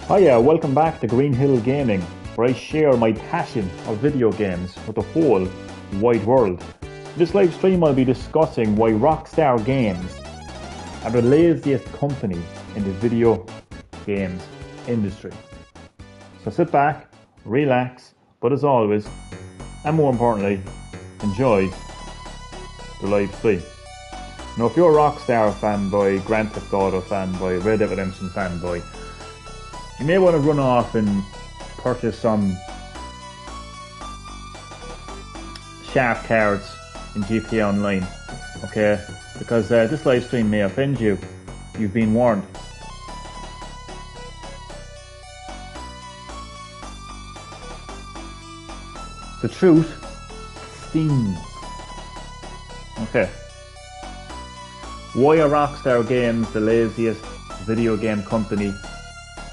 Hiya, welcome back to Green Hill Gaming, where I share my passion of video games with the whole wide world. In this live stream I'll be discussing why Rockstar Games are the laziest company in the video games industry. So sit back, relax, but as always, and more importantly, enjoy the live stream. Now if you're a Rockstar fanboy, Grand Theft Auto fanboy, Red Dead Redemption fanboy, you may want to run off and purchase some sharp cards in GTA Online, okay? Because this live stream may offend you. You've been warned. The truth stings. Okay. Why are Rockstar Games the laziest video game company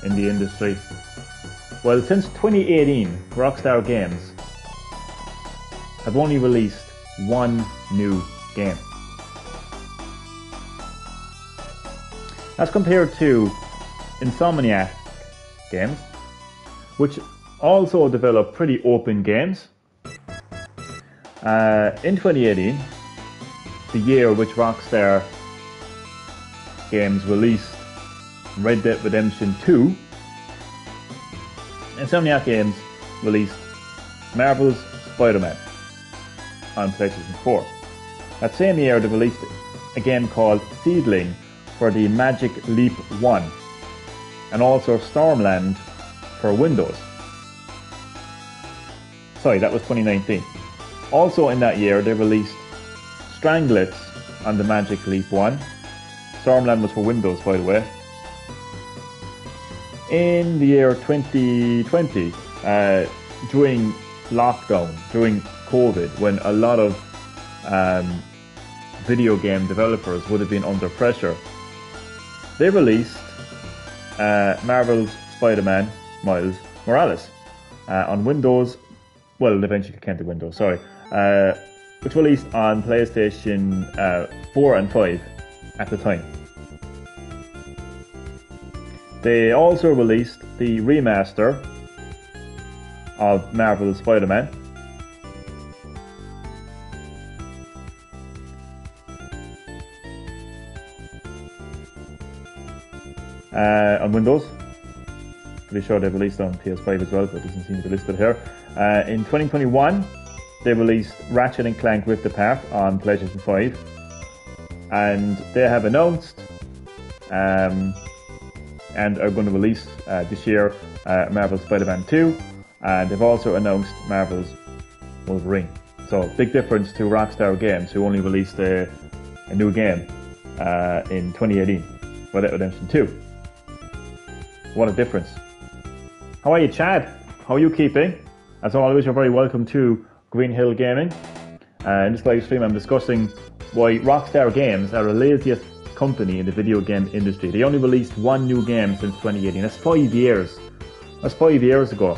in the industry? Well, since 2018, Rockstar Games have only released one new game. As compared to Insomniac Games, which also develop pretty open games. In 2018, the year which Rockstar Games released Red Dead Redemption 2, Insomniac Games released Marvel's Spider-Man on PlayStation 4. That same year they released a game called Seedling for the Magic Leap 1 and also Stormland for Windows. Sorry, that was 2019. Also in that year they released Stranglets on the Magic Leap 1. Stormland was for Windows, by the way. In the year 2020, during lockdown, during COVID, when a lot of video game developers would have been under pressure, they released Marvel's Spider-Man Miles Morales on Windows. Well, it eventually came to Windows, sorry. Which released on PlayStation 4 and 5 at the time. They also released the remaster of Marvel's Spider-Man. On Windows. Pretty sure they released on PS5 as well, but it doesn't seem to be listed here. In 2021, they released Ratchet & Clank Rift Apart on PlayStation 5. And they have announced and are going to release this year Marvel's Spider-Man 2, and they've also announced Marvel's Wolverine. So big difference to Rockstar Games, who only released a new game in 2018, Red Dead Redemption 2. What a difference. How are you, Chad? How are you keeping? As always, you're very welcome to Green Hill Gaming. In this live stream I'm discussing why Rockstar Games are the laziest company in the video game industry. They only released one new game since 2018. That's 5 years. That's 5 years ago.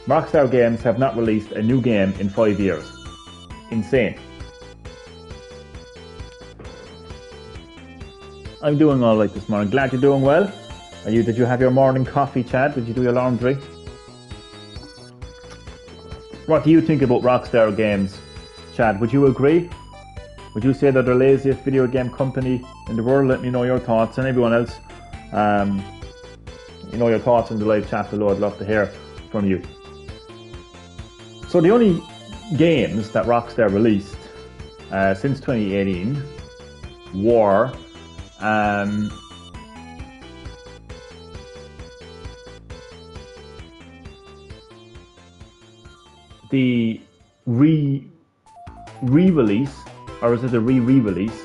Rockstar Games have not released a new game in 5 years. Insane. I'm doing alright this morning. Glad you're doing well. Did you have your morning coffee, Chad? Did you do your laundry? What do you think about Rockstar Games, Chad? Would you agree? Would you say they're the laziest video game company in the world? Let me know your thoughts, and everyone else. Your thoughts in the live chat below. I'd love to hear from you. So the only games that Rockstar released since 2018 were the re-release, or is it a re-release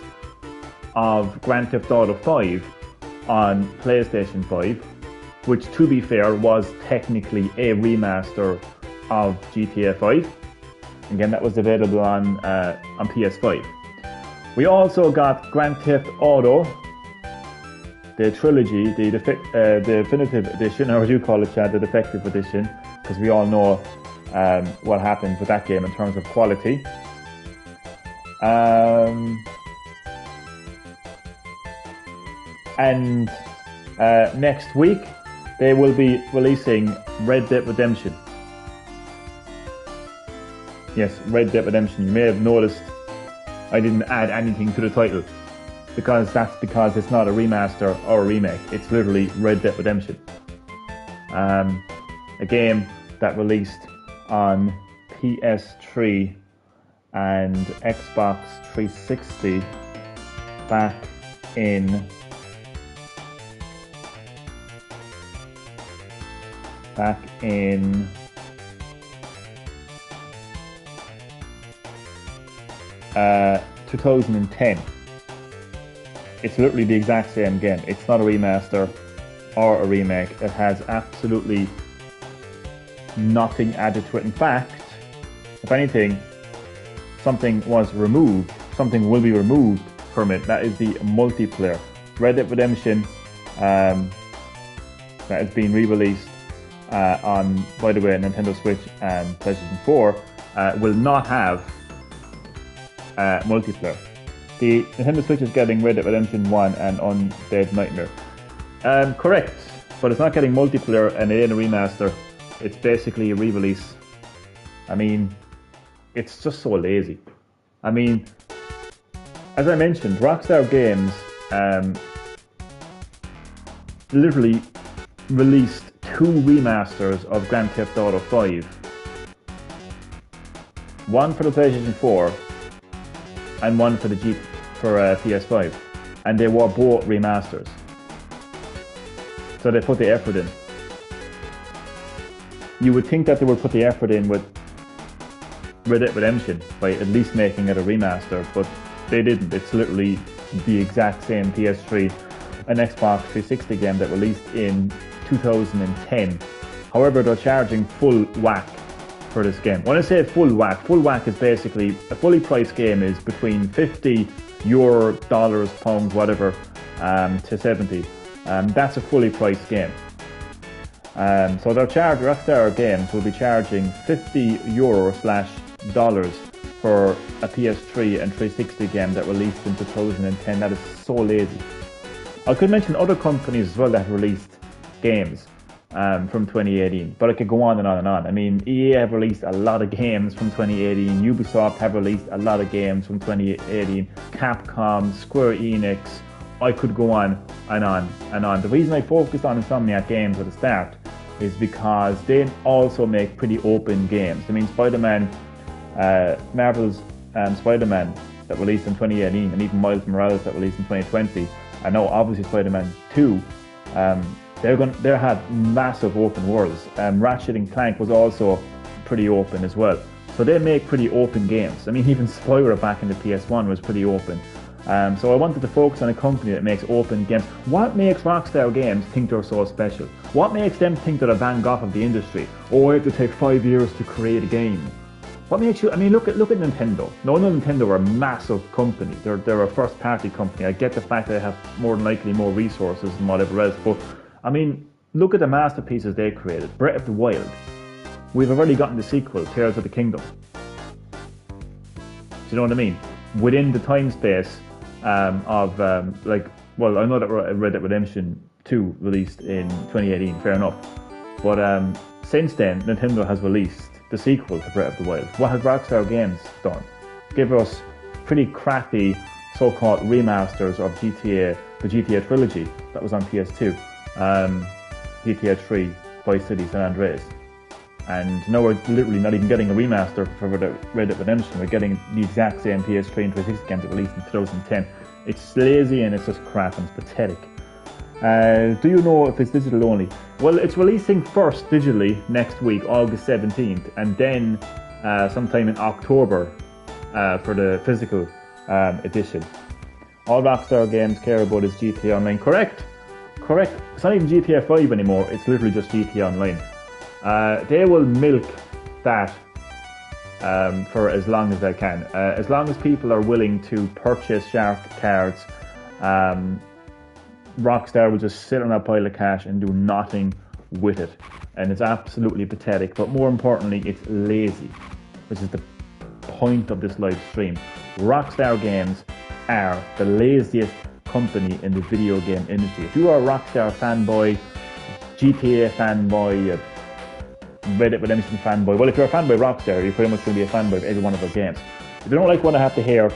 of Grand Theft Auto 5 on PlayStation 5, which, to be fair, was technically a remaster of GTA 5. Again, that was available on PS5. We also got Grand Theft Auto, the trilogy, the definitive edition, or as you call it, Chad, the defective edition, because we all know what happened with that game in terms of quality. And next week they will be releasing Red Dead Redemption. Yes, Red Dead Redemption. You may have noticed I didn't add anything to the title because it's not a remaster or a remake. It's literally Red Dead Redemption. A game that released on PS3 and Xbox 360 back in 2010. It's literally the exact same game. It's not a remaster or a remake. It has absolutely nothing added to it. In fact, if anything, something was removed. Something will be removed from it. That is the multiplayer. Red Dead Redemption that is being re-released on, by the way, Nintendo Switch and PlayStation 4 will not have multiplayer. The Nintendo Switch is getting Red Dead Redemption 1 and Undead Nightmare. Correct, but it's not getting multiplayer and it ain't a remaster. It's basically a re-release. I mean, it's just so lazy. I mean, as I mentioned, Rockstar Games literally released 2 remasters of Grand Theft Auto 5. One for the PlayStation 4 and one for the PS5, and they were both remasters. So they put the effort in. You would think that they would put the effort in with Red Dead Redemption by at least making it a remaster, but they didn't. It's literally the exact same PS3 and Xbox 360 game that released in 2010. However, they're charging full whack for this game. When I say full whack is basically a fully priced game is between €50, dollars, pounds, whatever, to 70. That's a fully priced game. So Rockstar Games will be charging €50/dollars for a PS3 and 360 game that released in 2010. That is so lazy. I could mention other companies as well that have released games from 2018, but I could go on and on and on. I mean, EA have released a lot of games from 2018, Ubisoft have released a lot of games from 2018, Capcom, Square Enix, I could go on and on and on. The reason I focused on Insomniac Games at the start is because they also make pretty open games. I mean, Marvel's Spider-Man that released in 2018, and even Miles Morales that released in 2020, I know obviously Spider-Man 2, they have massive open worlds. Ratchet and Clank was also pretty open as well. So they make pretty open games. I mean, even Spyro back in the PS1 was pretty open. So I wanted to focus on a company that makes open games. What makes Rockstar Games think they're so special? What makes them think they're a Van Gogh of the industry? Oh, I have to take 5 years to create a game. What makes you? I mean, look at Nintendo. No, Nintendo are a massive company. They're a first-party company. I get the fact that they have more than likely more resources and whatever else, but I mean, look at the masterpieces they created. Breath of the Wild. We've already gotten the sequel, Tears of the Kingdom. Do you know what I mean? Within the time space I know that Red Dead Redemption 2 released in 2018, fair enough. But since then, Nintendo has released the sequel to Breath of the Wild. What has Rockstar Games done? Give us pretty crappy so-called remasters of the GTA trilogy that was on PS2. GTA 3, Vice City, San Andreas. And now we're literally not even getting a remaster for Red Dead Redemption. We're getting the exact same PS3 and 360 game that released in 2010. It's lazy and it's just crap and it's pathetic. Do you know if it's digital only? Well, it's releasing first digitally next week, August 17th, and then sometime in October for the physical edition. All Rockstar Games care about is GTA Online. Correct. It's not even GTA 5 anymore, it's literally just GTA Online. They will milk that for as long as they can. As long as people are willing to purchase Shark cards, Rockstar will just sit on that pile of cash and do nothing with it. And it's absolutely pathetic, but more importantly, it's lazy, which is the point of this live stream. Rockstar Games are the laziest company in the video game industry. If you are a Rockstar fanboy, GTA fanboy, Red Dead Redemption fanboy. Well, if you're a fanboy of Rockstar, you're pretty much going to be a fanboy of every one of their games. If you don't like what I have to hear,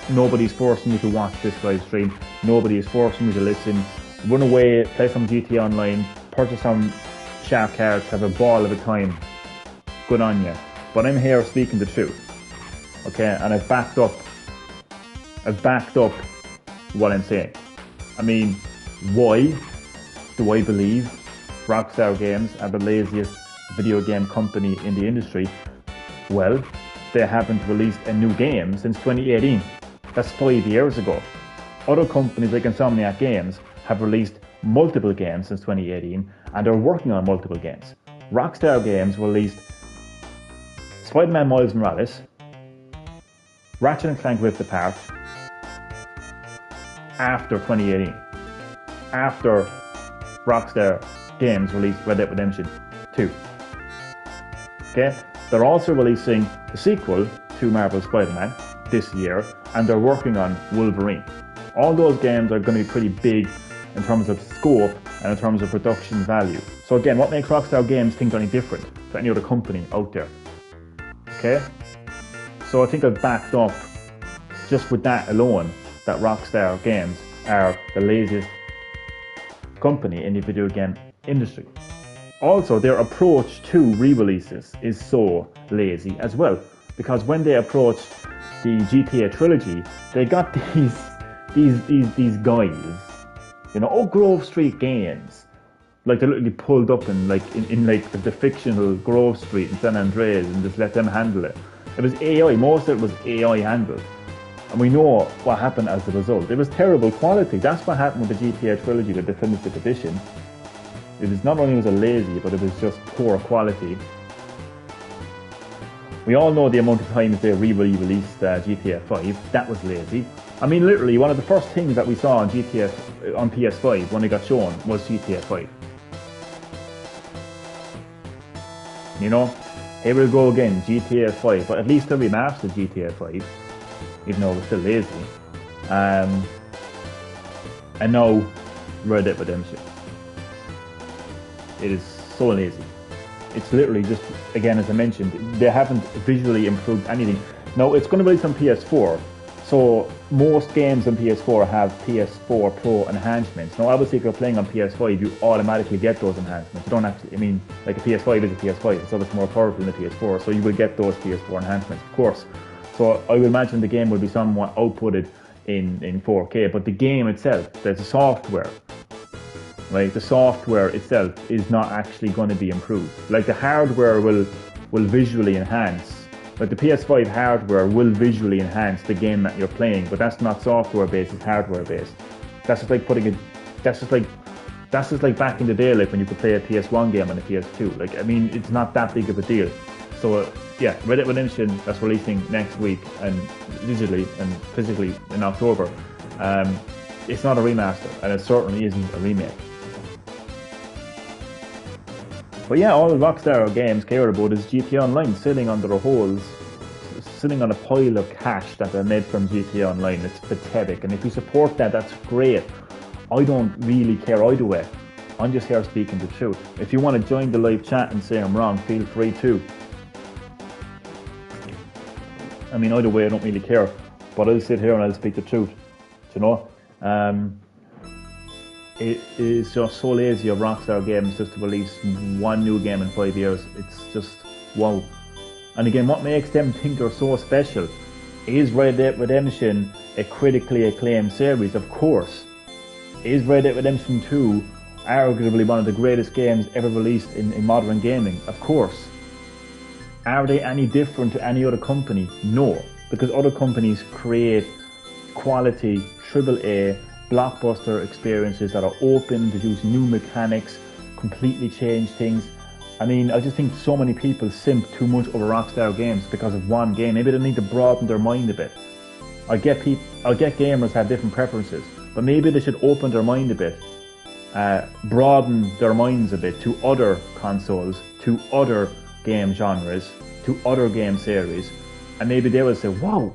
nobody's forcing you to watch this live stream. Nobody is forcing you to listen. Run away, play some GTA Online, purchase some shark cards, have a ball of a time. Good on you. But I'm here speaking the truth. Okay, and I've backed up what I'm saying. I mean, why do I believe Rockstar Games are the laziest video game company in the industry? Well, they haven't released a new game since 2018. That's 5 years ago. Other companies like Insomniac Games have released multiple games since 2018 and are working on multiple games. Rockstar Games released Spider-Man Miles Morales, Ratchet & Clank Rift Apart after 2018. After Rockstar Games released Red Dead Redemption 2. Okay? They're also releasing the sequel to Marvel's Spider-Man this year, and they're working on Wolverine. All those games are going to be pretty big in terms of scope and in terms of production value. So again, what makes Rockstar Games think they're any different to any other company out there? Okay? So I think I've backed up, just with that alone, that Rockstar Games are the laziest company in the video game industry. Also, their approach to re-releases is so lazy as well, because when they approached the GTA trilogy, they got these guys, you know, Grove Street Games, like they literally pulled up in the fictional Grove Street in San Andreas and just let them handle it. It was AI, most of it was AI handled. And we know what happened as a result. It was terrible quality. That's what happened with the GTA trilogy, the definitive edition. It was not only was it lazy, but it was just poor quality. We all know the amount of times they re-released GTA 5. That was lazy. I mean, literally, one of the first things that we saw on GTA on PS5 when it got shown was GTA 5. You know, here we go again, GTA 5. But at least they remastered GTA 5, even though it was still lazy. And now, Red Dead Redemption. It is so lazy. It's literally just, again, as I mentioned, they haven't visually improved anything. Now, it's going to release on PS4, so most games on PS4 have PS4 Pro enhancements. Now, obviously, if you're playing on PS5, you automatically get those enhancements. You don't actually, I mean, like a PS5 is a PS5, it's obviously more powerful than a PS4, so you will get those PS4 enhancements, of course. So I would imagine the game will be somewhat outputted in 4K, but the game itself, there's a software. Right, the software itself is not actually going to be improved. Like the hardware will visually enhance. Like the PS5 hardware will visually enhance the game that you're playing, but that's not software based, it's hardware based. That's just like that's just like back in the day, like when you could play a PS1 game on a PS2. Like, I mean, it's not that big of a deal. So yeah, Red Dead Redemption, that's releasing next week, and digitally and physically in October. It's not a remaster, and it certainly isn't a remake. But yeah, all Rockstar Games care about is GTA Online sitting under their holes, sitting on a pile of cash that they made from GTA Online. It's pathetic, and if you support that, that's great. I don't really care either way. I'm just here speaking the truth. If you want to join the live chat and say I'm wrong, feel free to. I mean, either way, I don't really care. But I'll sit here and I'll speak the truth, you know? It is just so lazy of Rockstar Games just to release one new game in 5 years. It's just wow. And again, what makes them think they're so special? Is Red Dead Redemption a critically acclaimed series? Of course. Is Red Dead Redemption 2 arguably one of the greatest games ever released in modern gaming? Of course. Are they any different to any other company? No. Because other companies create quality AAA blockbuster experiences that are open, to use new mechanics, completely change things. I mean, I just think so many people simp too much over Rockstar Games because of one game. Maybe they need to broaden their mind a bit. I get gamers have different preferences, but maybe they should open their mind a bit, broaden their minds a bit to other consoles, to other game genres, to other game series, and maybe they will say, wow,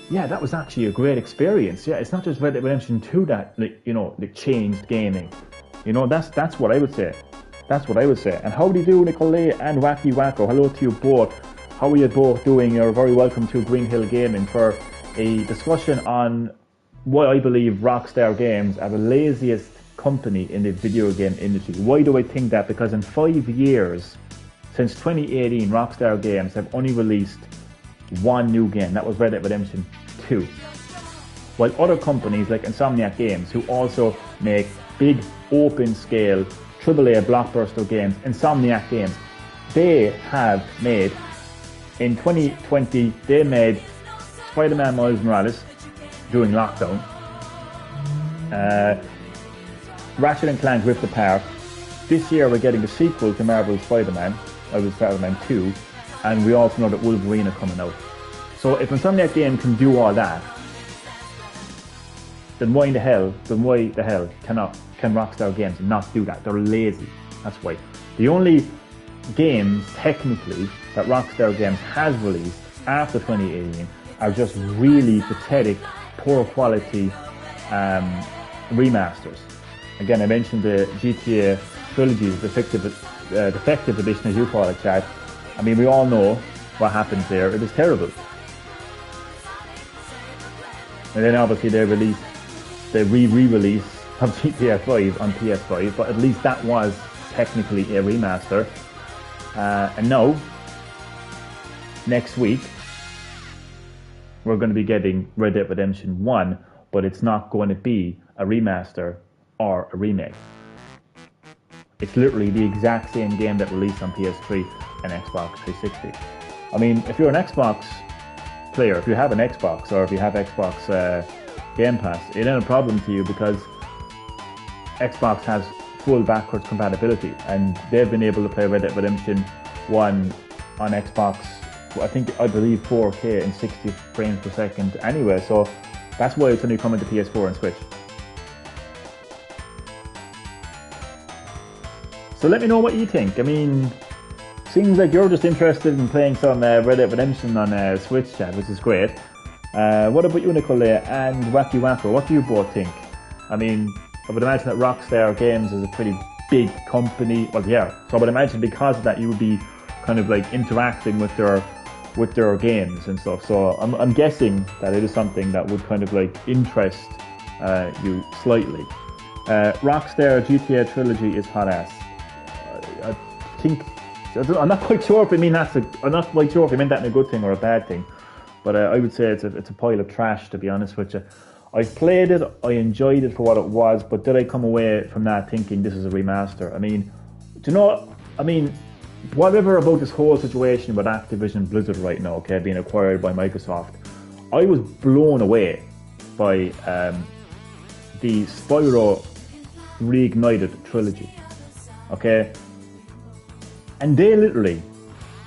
yeah, that was actually a great experience. Yeah, it's not just Red Dead Redemption 2 that, like, you know, like changed gaming. You know, that's what I would say. That's what I would say. And how do you do, Nicolay and Wacky Wacko? Hello to you both. How are you both doing? You're very welcome to Green Hill Gaming for a discussion on why I believe Rockstar Games are the laziest company in the video game industry. Why do I think that? Because in 5 years, since 2018, Rockstar Games have only released one new game. That was Red Dead Redemption 2. While other companies like Insomniac Games, who also make big open scale AAA blockbuster games, Insomniac Games, they have made, in 2020, they made Spider-Man Miles Morales during lockdown, Ratchet and Clank Rift Apart. This year we're getting the sequel to Marvel's Spider-Man 2, and we also know that Wolverine are coming out. So if Insomniac Games can do all that, then why the hell can Rockstar Games not do that? They're lazy. That's why. The only games technically that Rockstar Games has released after 2018 are just really pathetic, poor quality remasters. Again, I mentioned the GTA Trilogy, the defective edition, as you call it, Chad. I mean, we all know what happens there. It is terrible. And then obviously they re-release of GTA 5 on PS5, but at least that was technically a remaster. And now, next week, we're going to be getting Red Dead Redemption 1, but it's not going to be a remaster or a remake. It's literally the exact same game that released on PS3 and Xbox 360. I mean, if you're an Xbox player, if you have an Xbox, or if you have Xbox Game Pass, it ain't a problem to you because Xbox has full backwards compatibility, and they've been able to play Red Dead Redemption 1 on Xbox, I believe 4K and 60 frames per second anyway, so that's why it's only coming to PS4 and Switch. So let me know what you think. I mean, seems like you're just interested in playing some Red Dead Redemption on Switch, Chat, which is great. What about you, Nicolay and Wacky Wacko? What do you both think? I mean, I would imagine that Rockstar Games is a pretty big company. Well, yeah. So I would imagine because of that, you would be kind of like interacting with their games and stuff. So I'm guessing that it is something that would kind of like interest you slightly. Rockstar GTA Trilogy is hot ass. I think I'm not quite sure if I mean I'm not quite sure if I meant that in a good thing or a bad thing. But I would say it's a pile of trash, to be honest with you. I played it, I enjoyed it for what it was, but did I come away from that thinking this is a remaster? I mean, do you know what? I mean, whatever about this whole situation with Activision Blizzard right now, okay, being acquired by Microsoft, I was blown away by the Spyro Reignited trilogy, okay? And they literally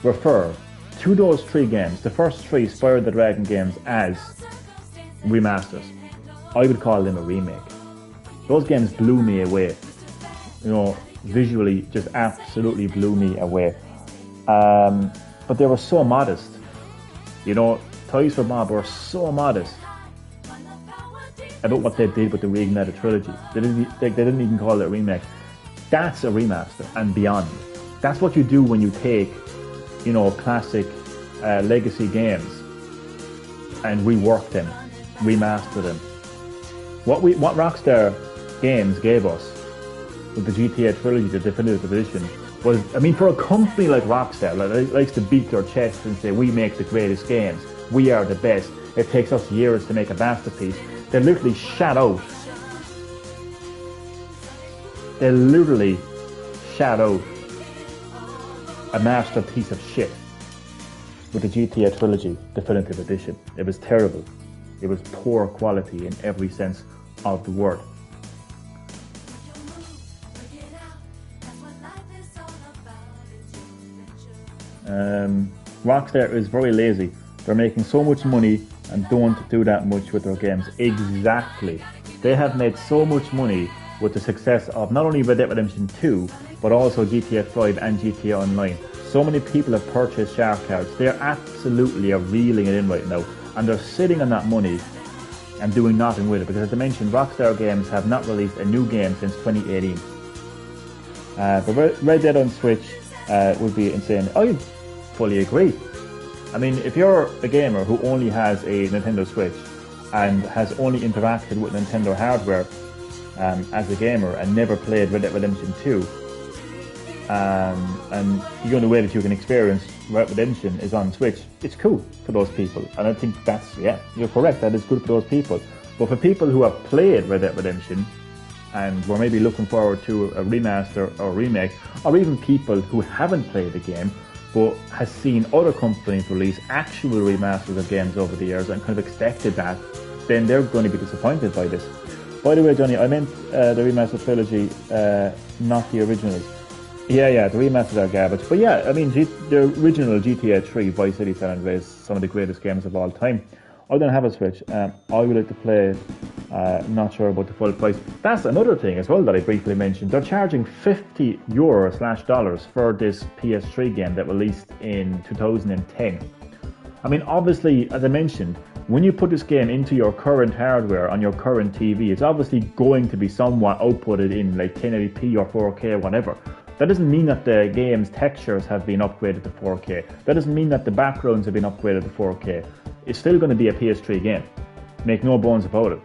refer to those 3 games, the first 3 Spyro the Dragon games, as remasters. I would call them a remake. Those games blew me away. You know, visually just absolutely blew me away. But they were so modest. You know, Toys for Bob were so modest about what they did with the Reignited trilogy. They didn't even call it a remake. That's a remaster and beyond. That's what you do when you take, you know, classic legacy games and rework them, remaster them. What Rockstar Games gave us with the GTA trilogy, the definitive edition, was, I mean, for a company like Rockstar, that likes to beat their chest and say, we make the greatest games, we are the best, it takes us years to make a masterpiece, they literally shat out a masterpiece of shit with the GTA trilogy definitive edition. It was terrible. It was poor quality in every sense of the word. Rockstar is very lazy. They're making so much money and don't do that much with their games. Exactly. They have made so much money with the success of not only Red Dead Redemption 2, but also GTA 5 and GTA Online. So many people have purchased shark cards. They're absolutely reeling it in right now. And they're sitting on that money and doing nothing with it. Because as I mentioned, Rockstar Games have not released a new game since 2018. But Red Dead on Switch would be insane. I fully agree. I mean, if you're a gamer who only has a Nintendo Switch and has only interacted with Nintendo hardware as a gamer and never played Red Dead Redemption 2, and the only way that you can experience Red Dead Redemption is on Switch, it's cool for those people. And I think that's, yeah, you're correct, that is good for those people. But for people who have played Red Dead Redemption and were maybe looking forward to a remaster or remake, or even people who haven't played the game but has seen other companies release actual remasters of games over the years and kind of expected that, then they're going to be disappointed by this. By the way, Johnny, I meant the remaster trilogy, not the originals. Yeah, the remasters are garbage. But yeah, I mean, the original GTA 3 Vice City San Andreas is some of the greatest games of all time. I don't have a Switch. I would like to play it. Not sure about the full price. That's another thing as well that I briefly mentioned. They're charging €50/$dollars for this PS3 game that released in 2010. I mean, obviously, as I mentioned, when you put this game into your current hardware on your current TV, it's obviously going to be somewhat outputted in like 1080p or 4K or whatever. That doesn't mean that the game's textures have been upgraded to 4K. That doesn't mean that the backgrounds have been upgraded to 4K. It's still going to be a PS3 game. Make no bones about it.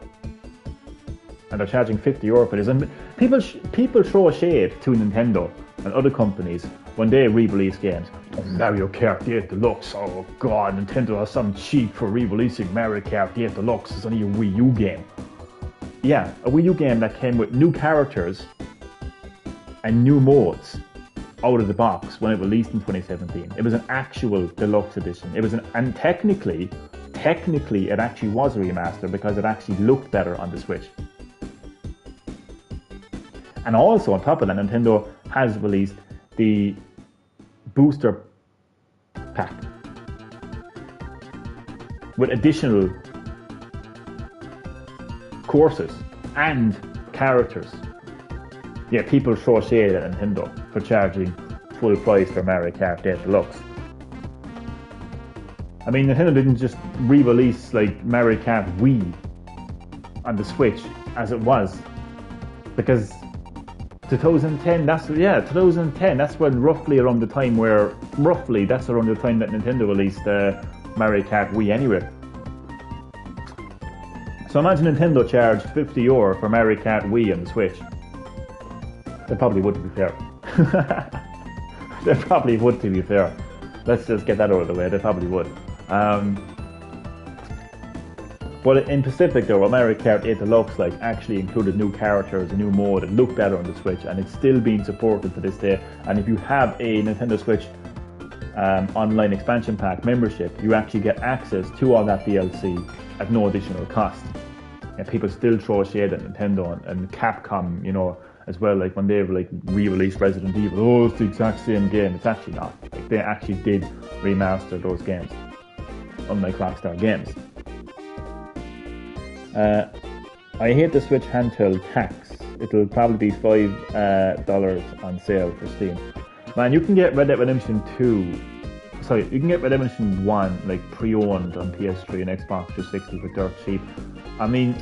And they're charging €50 for this. And people throw shade to Nintendo and other companies when they re-release games. Oh, Mario Kart 8 Deluxe. Oh god, Nintendo has some cheat for re-releasing Mario Kart 8 Deluxe. It's only a Wii U game. Yeah, a Wii U game that came with new characters and new modes out of the box when it released in 2017. It was an actual deluxe edition. And technically it actually was a remaster because it actually looked better on the Switch. And also on top of that, Nintendo has released the booster pack with additional courses and characters. Yeah, people throw shade at Nintendo for charging full price for Mario Kart 8 Deluxe. I mean, Nintendo didn't just re-release like Mario Kart Wii on the Switch as it was, because 2010, that's when roughly around the time that Nintendo released Mario Kart Wii anyway. So imagine Nintendo charged €50 for Mario Kart Wii on the Switch. They probably would, to be fair. They probably would, to be fair. Let's just get that out of the way. They probably would. But in Pacific, though, Mario Kart 8 Deluxe actually included new characters, a new mode. It looked better on the Switch, and it's still being supported to this day. And if you have a Nintendo Switch online expansion pack membership, you actually get access to all that DLC at no additional cost. And people still throw shade at Nintendo and Capcom, you know, as well, like when they re-released Resident Evil. Oh, it's the exact same game. It's actually not. They actually did remaster those games, unlike Rockstar games. I hate the Switch handheld tax. It'll probably be $5 on sale for Steam. Man, you can get Red Dead Redemption 2. Sorry, you can get Red Dead Redemption 1 pre-owned on PS3 and Xbox 360 for dirt cheap. I mean,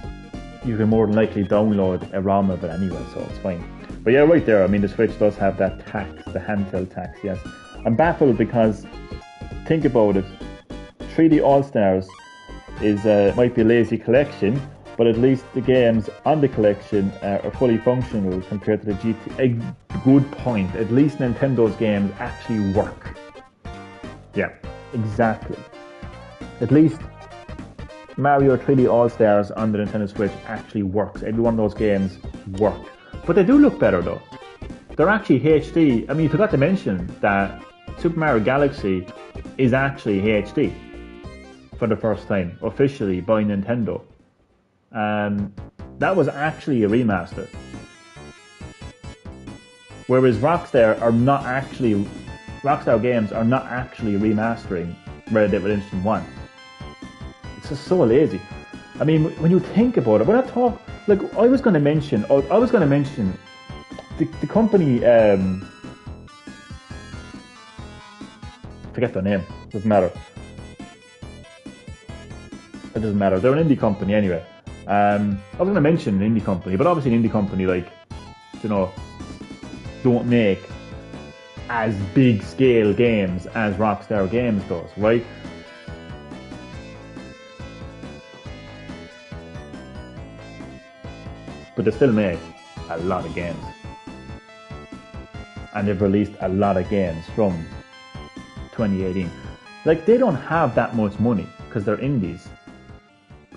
you can more than likely download a ROM of it anyway, so it's fine. But yeah, right there, I mean, the Switch does have that tax, the handheld tax, yes. I'm baffled because, think about it, 3D All-Stars might be a lazy collection, but at least the games on the collection are fully functional compared to the GTA. A good point, at least Nintendo's games actually work. Yeah, exactly. At least Mario 3D All-Stars on the Nintendo Switch actually works. Every one of those games work. But they do look better though. They're actually HD. I mean, you forgot to mention that Super Mario Galaxy is actually HD for the first time, officially by Nintendo. That was actually a remaster. Whereas Rockstar games are not actually remastering Red Dead Redemption 1. It's just so lazy. I mean, when you think about it, when I talk, I was going to mention the company, forget their name, doesn't matter. It doesn't matter, they're an indie company anyway. I was going to mention an indie company, but obviously an indie company don't make as big scale games as Rockstar Games does, right? But they still make a lot of games. And they've released a lot of games from 2018. Like, they don't have that much money because they're indies.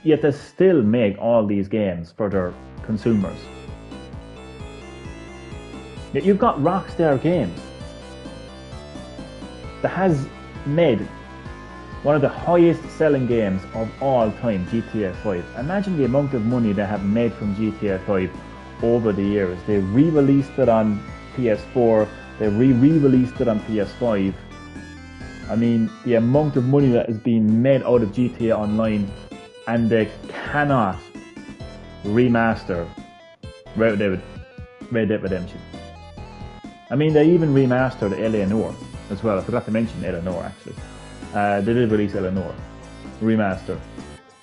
Yet they still make all these games for their consumers. Yet you've got Rockstar Games that has made one of the highest selling games of all time, GTA 5. Imagine the amount of money they have made from GTA 5 over the years. They re-released it on PS4, they re-released it on PS5. I mean, the amount of money that is being made out of GTA Online, and they cannot remaster Red Dead Redemption. I mean, they even remastered Eleanor as well. I forgot to mention Eleanor actually. They did release Eleanor remaster.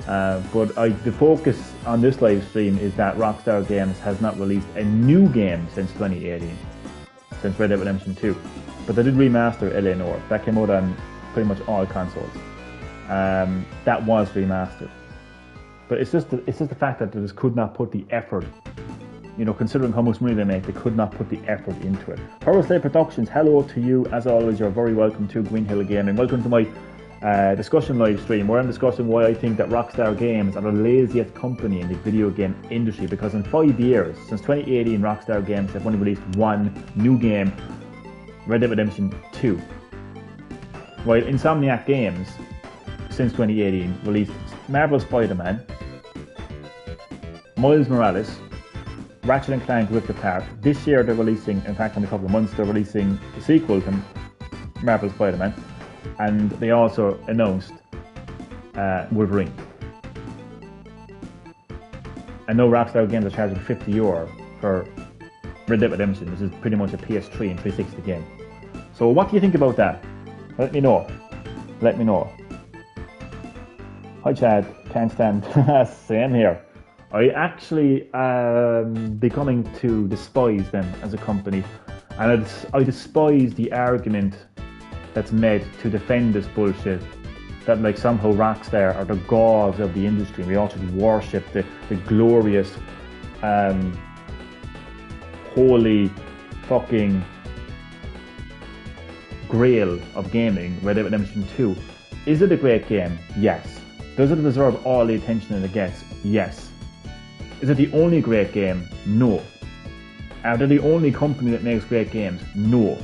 But the focus on this live stream is that Rockstar Games has not released a new game since 2018, since Red Dead Redemption 2. But they did remaster Eleanor. That came out on pretty much all consoles. That was remastered. But it's just the fact that they just could not put the effort. You know, considering how much money they make, they could not put the effort into it. Horrorslay Productions, hello to you. As always, you're very welcome to Green Hill Gaming. Welcome to my discussion live stream where I'm discussing why I think that Rockstar Games are the laziest company in the video game industry, because in 5 years, since 2018, Rockstar Games have only released one new game, Red Dead Redemption 2. While Insomniac Games, since 2018, released Marvel Spider-Man, Miles Morales, Ratchet & Clank Rift Apart. This year they're releasing, in fact in a couple of months, they're releasing the sequel to Marvel Spider-Man, and they also announced Wolverine. I know Rockstar Games are charging €50 for Red Dead Redemption, which is pretty much a PS3 and 360 game. So what do you think about that? Let me know. Let me know. Hi Chad, can't stand. Same here. I actually becoming to despise them as a company, and I despise the argument that's made to defend this bullshit, that like somehow Rockstar are the gods of the industry and we all should worship the glorious holy fucking grail of gaming, Red Dead Redemption 2. Is it a great game? Yes. Does it deserve all the attention it gets? Yes. Is it the only great game? No. Are they the only company that makes great games? No.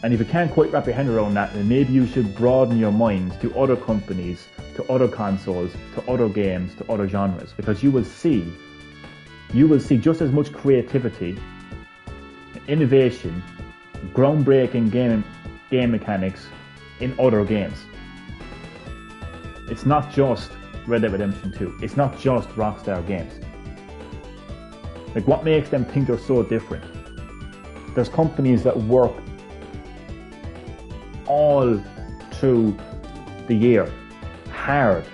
And if you can't quite wrap your hand around that, then maybe you should broaden your mind to other companies, to other consoles, to other games, to other genres, because you will see just as much creativity, innovation, groundbreaking game mechanics in other games. It's not just Red Dead Redemption 2. It's not just Rockstar Games. Like, what makes them think they're so different? There's companies that work all through the year hard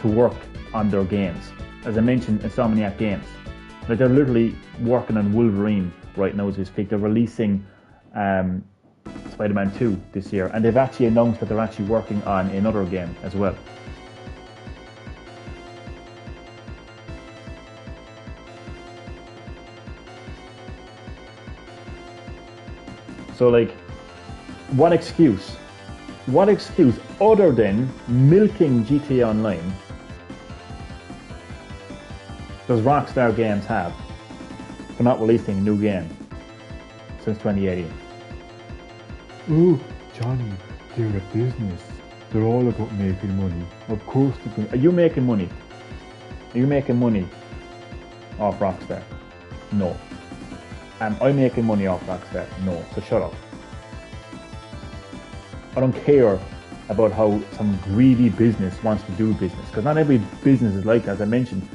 to work on their games. As I mentioned, Insomniac Games. Like, they're literally working on Wolverine right now as we speak. They're releasing Spider-Man 2 this year, and they've actually announced that they're actually working on another game as well. So like, what excuse other than milking GTA Online does Rockstar Games have for not releasing a new game since 2018? Oh, Johnny, they're a business. They're all about making money. Of course they're going. Are you making money? Are you making money off Rockstar? No. Am I making money off Rockstar? No. So shut up. I don't care about how some greedy business wants to do business, because not every business is like that. As I mentioned,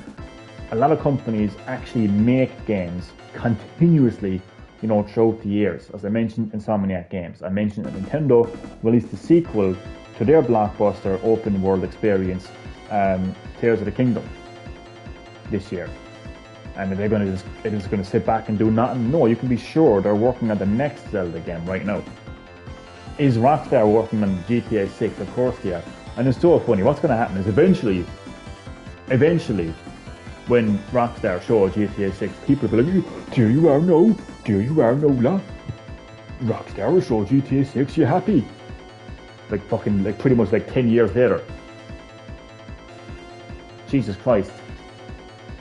a lot of companies actually make games continuously, you know, throughout the years. As I mentioned, Insomniac Games. I mentioned that Nintendo released a sequel to their blockbuster open world experience, Tears of the Kingdom, this year. and they're just gonna sit back and do nothing. No, you can be sure they're working on the next Zelda game right now. Is Rockstar working on GTA 6? Of course they are. And it's so funny. What's gonna happen is eventually, when Rockstar show GTA 6, people will be like, there you are now, lad. Rockstar will show GTA 6, you happy? Like pretty much like 10 years later. Jesus Christ.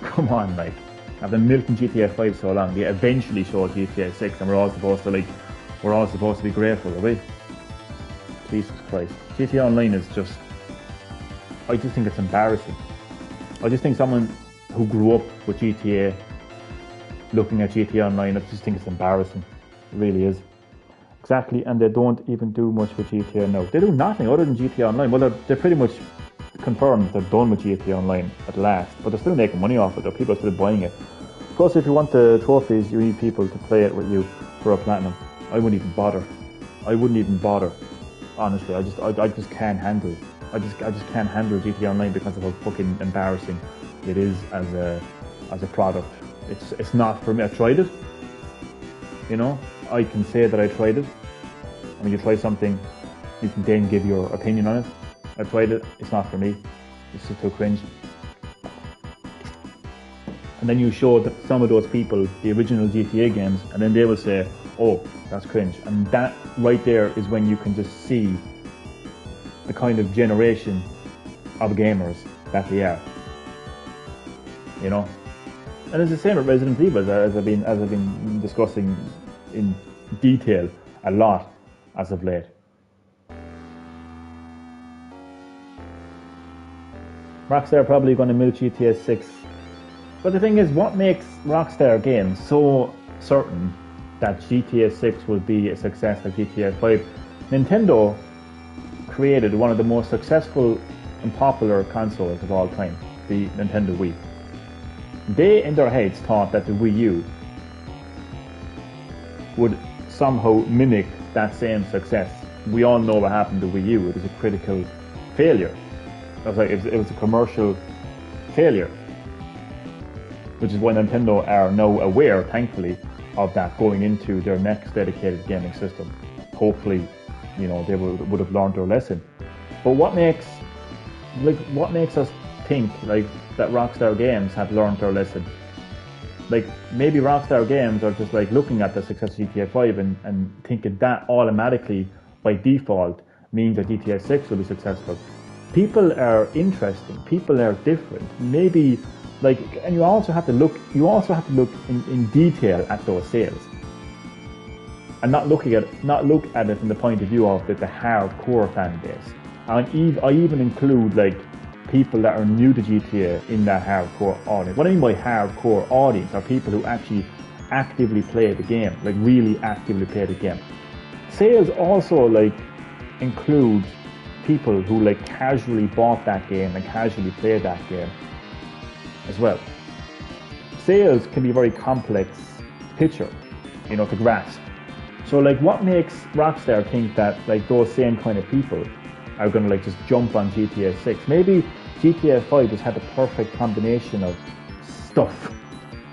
Come on, like. I've been milking GTA 5 so long, they eventually show GTA 6 and we're all supposed to be grateful, are we? Jesus Christ. GTA Online is I just think it's embarrassing. I just think someone who grew up with GTA, looking at GTA Online, I just think it's embarrassing. It really is. Exactly, and they don't even do much with GTA now. They do nothing other than GTA Online. Well, they're pretty much confirmed they're done with GTA Online at last, but they're still making money off it, though. People are still buying it. Of course, if you want the trophies, you need people to play it with you for a platinum. I wouldn't even bother. Honestly, I just can't handle it. I just can't handle GTA Online because of how fucking embarrassing it is as a product. It's not for me. I tried it. You know, I can say that I tried it. And when you try something, you can then give your opinion on it. I tried it. It's not for me. It's just too cringe. And then you show that some of those people the original GTA games, and then they will say, "Oh, that's cringe." And that right there is when you can just see the kind of generation of gamers that they are. You know, and it's the same with Resident Evil as I've been discussing in detail a lot as of late. Rockstar are probably going to milk GTA 6. But the thing is, what makes Rockstar games so certain that GTA 6 will be a success like GTA 5? Nintendo created one of the most successful and popular consoles of all time, the Nintendo Wii. They, in their heads, thought that the Wii U would somehow mimic that same success. We all know what happened to Wii U. It was a critical failure. It was a commercial failure, which is why Nintendo are now aware, thankfully, of that going into their next dedicated gaming system. Hopefully, you know, they would have learned their lesson. But what makes us think like that Rockstar Games have learned their lesson? Like maybe Rockstar Games are just like looking at the success of GTA 5 and thinking that automatically by default means that GTA 6 will be successful. People are interesting. People are different. Maybe like, and you also have to look in detail at those sales, and not look at it from the point of view of the hardcore fan base. And I even include like people that are new to GTA in that hardcore audience. What I mean by hardcore audience are people who actually actively play the game, like really actively play the game. Sales also like include people who like casually bought that game and casually played that game as well. Sales can be a very complex picture, you know, to grasp. So like what makes Rockstar think that like those same kind of people are going to like just jump on GTA 6? Maybe GTA 5 just had the perfect combination of stuff,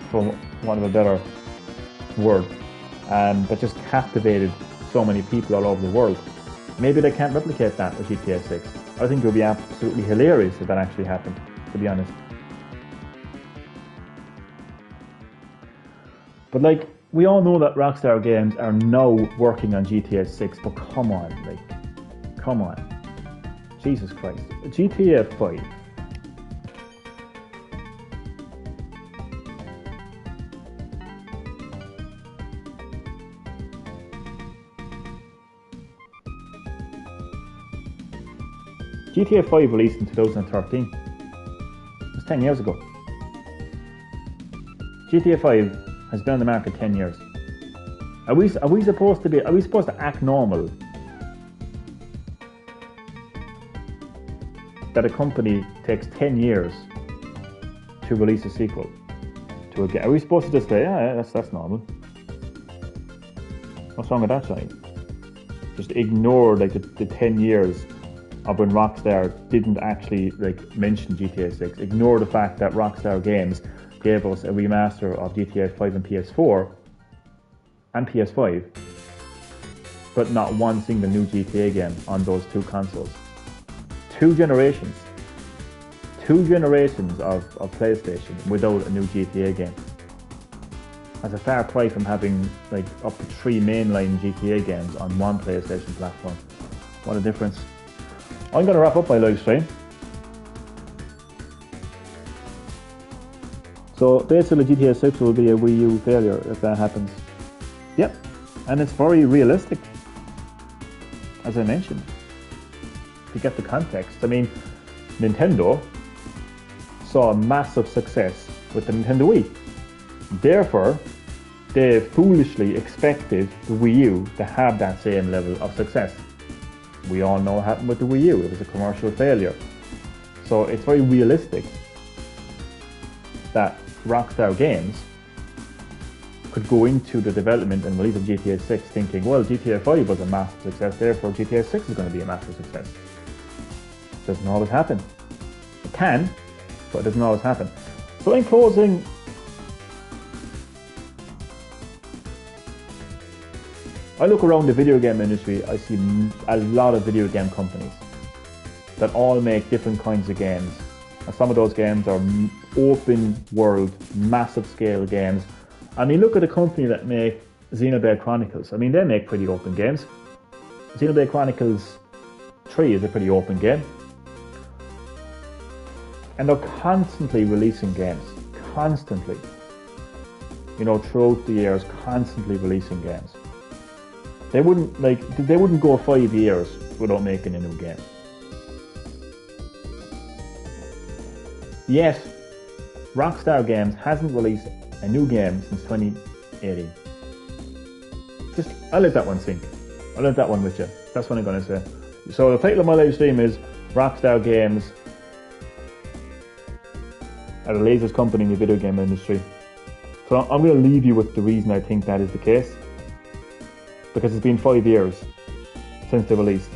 for want of a better word, that just captivated so many people all over the world. Maybe they can't replicate that with GTA 6. I think it would be absolutely hilarious if that actually happened, to be honest. But like, we all know that Rockstar Games are now working on GTA 6, but come on. Jesus Christ. GTA 5. GTA 5 released in 2013. It's 10 years ago. GTA 5 has been on the market 10 years. Are we supposed to act normal that a company takes 10 years to release a sequel to a game? Are we supposed to just say, yeah, that's normal? What's wrong with that, Johnny? Just ignore like the 10 years of when Rockstar didn't actually like mention GTA 6. Ignore the fact that Rockstar Games gave us a remaster of GTA 5 and PS4 and PS5, but not one single new GTA game on those two consoles. Two generations of PlayStation without a new GTA game. That's a far cry from having like up to 3 mainline GTA games on one PlayStation platform. What a difference. I'm going to wrap up my live stream. So basically GTA 6 will be a Wii U failure if that happens. Yep, and it's very realistic, as I mentioned. To get the context, I mean, Nintendo saw a massive success with the Nintendo Wii. Therefore, they foolishly expected the Wii U to have that same level of success. We all know what happened with the Wii U. It was a commercial failure. So it's very realistic that Rockstar Games could go into the development and release of GTA 6 thinking, well, GTA 5 was a massive success, therefore GTA 6 is going to be a massive success. Doesn't always happen. It can, but it doesn't always happen. So in closing, I look around the video game industry, I see a lot of video game companies that all make different kinds of games. And some of those games are open world, massive scale games. I mean, look at a company that make Xenoblade Chronicles. I mean, they make pretty open games. Xenoblade Chronicles 3 is a pretty open game. And they're constantly releasing games. Constantly. You know, throughout the years, constantly releasing games. They wouldn't go 5 years without making a new game. Yet, Rockstar Games hasn't released a new game since 2018. I'll let that one sink. I'll let that one with you. That's what I'm going to say. So the title of my live stream is Rockstar Games are the laziest company in the video game industry. So I'm going to leave you with the reason I think that is the case. Because it's been 5 years since they released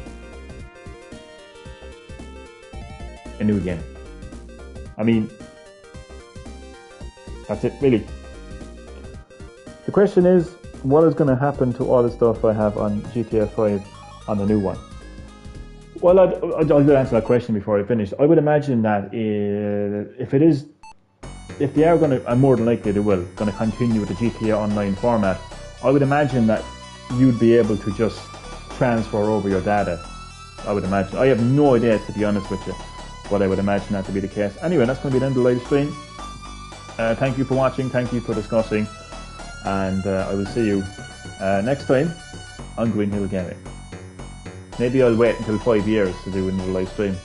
a new game. I mean, that's it, really. The question is, what is going to happen to all the stuff I have on GTA 5 on the new one? Well, I'll answer that question before I finish. I would imagine that if they are going to, and more than likely they will, going to continue with the GTA Online format, I would imagine that you'd be able to just transfer over your data. I would imagine. I have no idea, to be honest with you, but I would imagine that to be the case. Anyway, that's going to be the end of the live stream. Thank you for watching, thank you for discussing, and I will see you next time on Green Hill Gaming. Maybe I'll wait until 5 years to do another live stream.